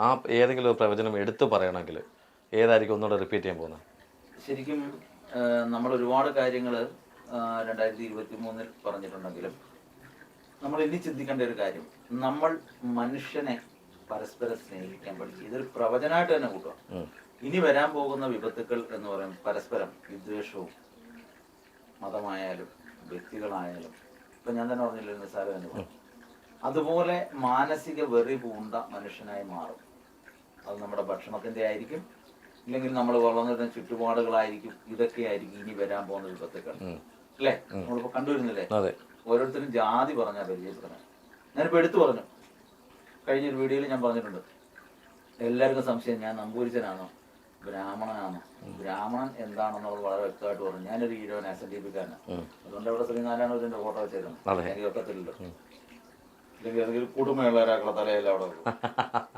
ആ ഏതെങ്കിലും ഒരു പ്രവചനം എടുത്തു പറയണമെങ്കിൽ ഏതായിരിക്കും ഒന്നുകൂടെ റിപ്പീറ്റ് ചെയ്യാൻ പോകുന്നത്? ശരിക്കും നമ്മൾ ഒരുപാട് കാര്യങ്ങൾ 2023 പറഞ്ഞിട്ടുണ്ടെങ്കിലും നമ്മൾ ഇനി ചിന്തിക്കേണ്ട ഒരു കാര്യം, നമ്മൾ മനുഷ്യനെ പരസ്പരം സ്നേഹിക്കാൻ പഠിക്കും. ഇതൊരു പ്രവചനമായിട്ട് തന്നെ കൂട്ടുക. ഇനി വരാൻ പോകുന്ന വിപത്തുക്കൾ എന്ന് പറയുന്നത് പരസ്പരം വിദ്വേഷവും, മതമായാലും വ്യക്തികളായാലും, ഇപ്പം ഞാൻ തന്നെ പറഞ്ഞില്ല നിസ്സാര തന്നെ പറഞ്ഞു, അതുപോലെ മാനസിക വെറി പൂണ്ട മനുഷ്യനായി മാറും. അത് നമ്മുടെ ഭക്ഷണത്തിൻ്റെ ആയിരിക്കും, ഇല്ലെങ്കിൽ നമ്മൾ വളർന്നിരുന്ന ചുറ്റുപാടുകളായിരിക്കും. ഇതൊക്കെ ആയിരിക്കും ഇനി വരാൻ പോകുന്ന വിപത്തുക്കൾ, അല്ലേ? നമ്മളിപ്പോൾ കണ്ടുവരുന്നില്ലേ? ഓരോരുത്തരും ജാതി പറഞ്ഞാൽ പരിചയപ്പെടുന്നത്. ഞാനിപ്പോൾ എടുത്തു പറഞ്ഞു, കഴിഞ്ഞൊരു വീഡിയോയിൽ ഞാൻ പറഞ്ഞിട്ടുണ്ട്, എല്ലാവർക്കും സംശയം ഞാൻ നമ്പൂരിച്ചനാണോ ബ്രാഹ്മണനാണോ. ബ്രാഹ്മണൻ എന്താണെന്നുള്ളത് വളരെ വ്യക്തമായിട്ട് പറഞ്ഞു. ഞാനൊരു ഹീറോൻ SNDP-കാരനാണ്. അതുകൊണ്ട് അവിടെ ശ്രീനാരായണന്റെ ഫോട്ടോ വെച്ചേക്കണം. എനിക്ക് ഒക്കത്തില്ലല്ലോ. ഇല്ലെങ്കിൽ ഏതെങ്കിലും കുടുംബമുള്ള ഒരാളുടെ തലയിൽ അവിടെ